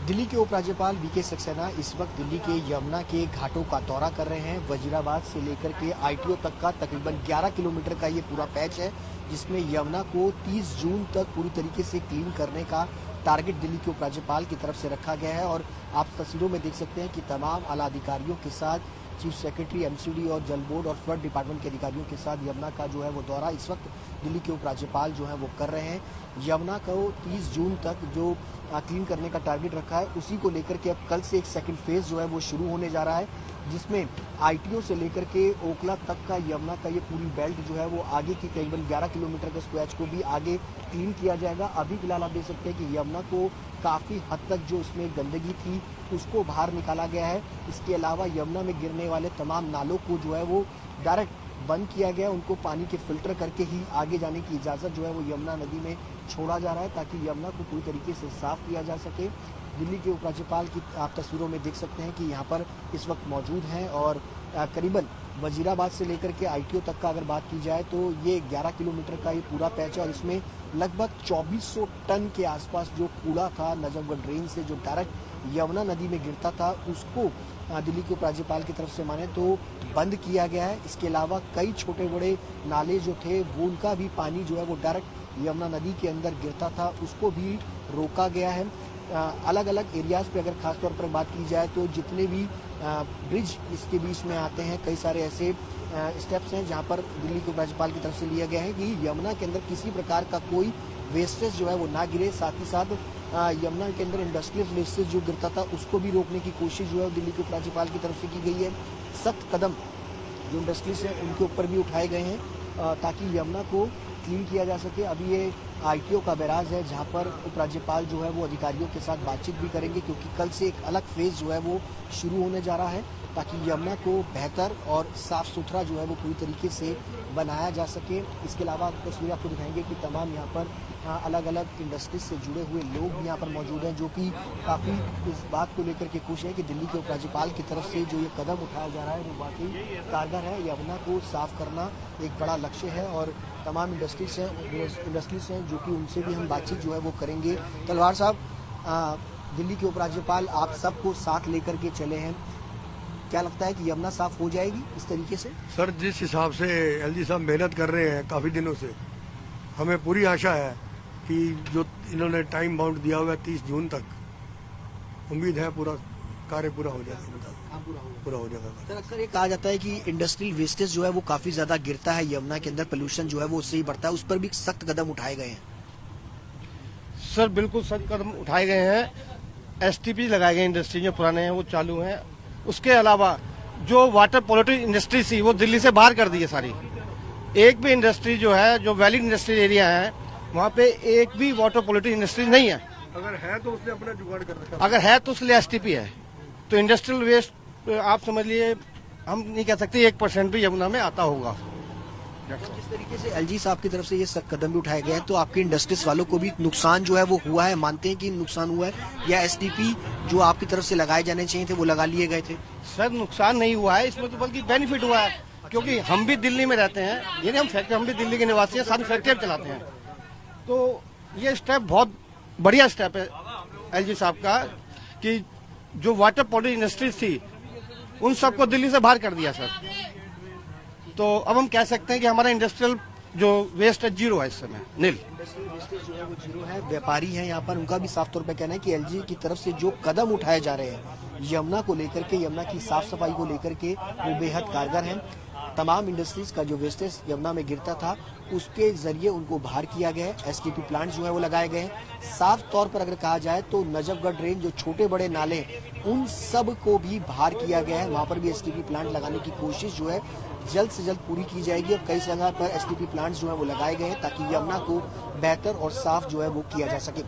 दिल्ली के उपराज्यपाल वीके सक्सेना इस वक्त दिल्ली के यमुना के घाटों का दौरा कर रहे हैं। वजीराबाद से लेकर के आईटीओ तक का तकरीबन 11 किलोमीटर का ये पूरा पैच है, जिसमें यमुना को 30 जून तक पूरी तरीके से क्लीन करने का टारगेट दिल्ली के उपराज्यपाल की तरफ से रखा गया है। और आप तस्वीरों में देख सकते हैं कि तमाम आला अधिकारियों के साथ चीफ सेक्रेटरी एमसीडी और जल बोर्ड और फ्लड डिपार्टमेंट के अधिकारियों के साथ यमुना का जो है वो दौरा इस वक्त दिल्ली के उपराज्यपाल जो है वो कर रहे हैं। यमुना को 30 जून तक जो क्लीन करने का टारगेट रखा है, उसी को लेकर के अब कल से एक सेकंड फेज जो है वो शुरू होने जा रहा है, जिसमें आईटीओ से लेकर के ओखला तक का यमुना का ये पूरी बेल्ट जो है वो आगे की करीबन 11 किलोमीटर के स्क्वैच को भी आगे क्लीन किया जाएगा। अभी फिलहाल आप देख सकते हैं कि यमुना को काफ़ी हद तक जो उसमें गंदगी थी उसको बाहर निकाला गया है। इसके अलावा यमुना में गिरने वाले तमाम नालों को जो है वो डायरेक्ट बंद किया गया, उनको पानी के फिल्टर करके ही आगे जाने की इजाज़त जो है वो यमुना नदी में छोड़ा जा रहा है, ताकि यमुना को पूरी तरीके से साफ किया जा सके। दिल्ली के उपराज्यपाल की आप तस्वीरों में देख सकते हैं कि यहाँ पर इस वक्त मौजूद हैं और करीबन वजीराबाद से लेकर के आईटीओ तक का अगर बात की जाए तो ये 11 किलोमीटर का ये पूरा पैच है और इसमें लगभग 2400 टन के आसपास जो कूड़ा था नजफगढ़ ड्रेन से जो डायरेक्ट यमुना नदी में गिरता था, उसको दिल्ली के उपराज्यपाल की तरफ से माने तो बंद किया गया है। इसके अलावा कई छोटे बड़े नाले जो थे वो उनका भी पानी जो है वो डायरेक्ट यमुना नदी के अंदर गिरता था, उसको भी रोका गया है। अलग अलग एरियाज़ पे अगर खास तौर पर बात की जाए तो जितने भी ब्रिज इसके बीच में आते हैं, कई सारे ऐसे स्टेप्स हैं जहां पर दिल्ली के उपराज्यपाल की तरफ से लिया गया है कि यमुना के अंदर किसी प्रकार का कोई वेस्टेज जो है वो ना गिरे। साथ ही साथ यमुना के अंदर इंडस्ट्रियल वेस्टेज जो गिरता था उसको भी रोकने की कोशिश जो है दिल्ली के उपराज्यपाल की तरफ से की गई है। सख्त कदम जो इंडस्ट्रीज हैं उनके ऊपर भी उठाए गए हैं ताकि यमुना को क्लीन किया जा सके। अभी ये आईटीओ का बैराज है जहां पर उपराज्यपाल जो है वो अधिकारियों के साथ बातचीत भी करेंगे, क्योंकि कल से एक अलग फेज जो है वो शुरू होने जा रहा है, ताकि यमुना को बेहतर और साफ सुथरा जो है वो पूरी तरीके से बनाया जा सके। इसके अलावा तस्वीर आपको दिखाएंगे कि तमाम यहाँ पर अलग अलग इंडस्ट्रीज से जुड़े हुए लोग भी यहाँ पर मौजूद हैं, जो कि काफ़ी इस बात को लेकर के खुश हैं कि दिल्ली के उपराज्यपाल की तरफ से जो ये कदम उठाया जा रहा है वो वाकई कारगर है। यमुना को साफ करना एक बड़ा लक्ष्य है और तमाम इंडस्ट्रीज हैं जो कि उनसे भी हम बातचीत जो है वो करेंगे। तलवार साहब, दिल्ली के उपराज्यपाल आप सबको साथ लेकर के चले हैं, क्या लगता है कि यमुना साफ हो जाएगी इस तरीके से? सर, जिस हिसाब से एलजी साहब मेहनत कर रहे हैं काफ़ी दिनों से, हमें पूरी आशा है कि जो इन्होंने टाइम बाउंड दिया हुआ है 30 जून तक, उम्मीद है पूरा कार्य पूरा हो जाएगा। पूरा हो जाएगा। सर, अक्सर ये कहा जाता है कि इंडस्ट्रियल वेस्टेज जो है वो काफी ज्यादा गिरता है यमुना के अंदर, पोल्यूशन जो है वो उससे ही बढ़ता है, उस पर भी सख्त कदम उठाए गए हैं। सर, बिल्कुल सख्त कदम उठाए गए हैं। एसटीपी लगाए गए, इंडस्ट्री जो पुराने हैं वो चालू हैं। उसके अलावा जो वाटर पॉलिटिक इंडस्ट्री थी वो दिल्ली से बाहर कर दी है सारी। एक भी इंडस्ट्री जो है, जो वैलिड इंडस्ट्रियल एरिया है, वहाँ पे एक भी वाटर पॉलिटिक इंडस्ट्री नहीं है। अगर है तो उसने अपना जुगाड़ कर रखा है। अगर है तो उसके लिए एसटीपी है। तो इंडस्ट्रियल वेस्ट आप समझ लिए, हम नहीं कह सकते 1% भी यमुना में आता होगा। जिस तरीके से एलजी साहब की तरफ से ये सख्त कदम भी उठाए गए हैं, तो आपके इंडस्ट्रीज वालों को भी नुकसान जो है वो हुआ है, मानते हैं कि नुकसान हुआ है, या एसटीपी जो आपकी तरफ से लगाए जाने चाहिए थे वो लगा लिए गए थे? सर, नुकसान नहीं हुआ है इसमें, तो बल्कि बेनिफिट हुआ है, क्योंकि हम भी दिल्ली में रहते हैं, यानी हम भी दिल्ली के निवासी हैं, सारी फैक्ट्री चलाते हैं। तो ये स्टेप बहुत बढ़िया स्टेप है एलजी साहब का कि जो वाटर पॉलिटिक इंडस्ट्रीज थी उन सबको दिल्ली से बाहर कर दिया सर। तो अब हम कह सकते हैं कि हमारा इंडस्ट्रियल जो वेस्ट है जीरो है इस समय, नील। इंडस्ट्रियल वेस्टेज जो है वो जीरो है। व्यापारी हैं यहाँ पर, उनका भी साफ तौर पे कहना है कि एलजी की तरफ से जो कदम उठाए जा रहे हैं यमुना को लेकर के, यमुना की साफ सफाई को लेकर के, वो बेहद कारगर हैं। तमाम इंडस्ट्रीज का जो वेस्टेज यमुना में गिरता था उसके जरिए उनको बाहर किया गया है। एसटीपी प्लांट जो है वो लगाए गए हैं। साफ तौर पर अगर कहा जाए तो नजफगढ़ ड्रेन जो छोटे बड़े नाले उन सब को भी बाहर किया गया है, वहां पर भी एसटीपी प्लांट लगाने की कोशिश जो है जल्द से जल्द पूरी की जाएगी। और कई जगह पर एसटीपी प्लांट्स जो है वो लगाए गए हैं ताकि यमुना को बेहतर और साफ जो है वो किया जा सके।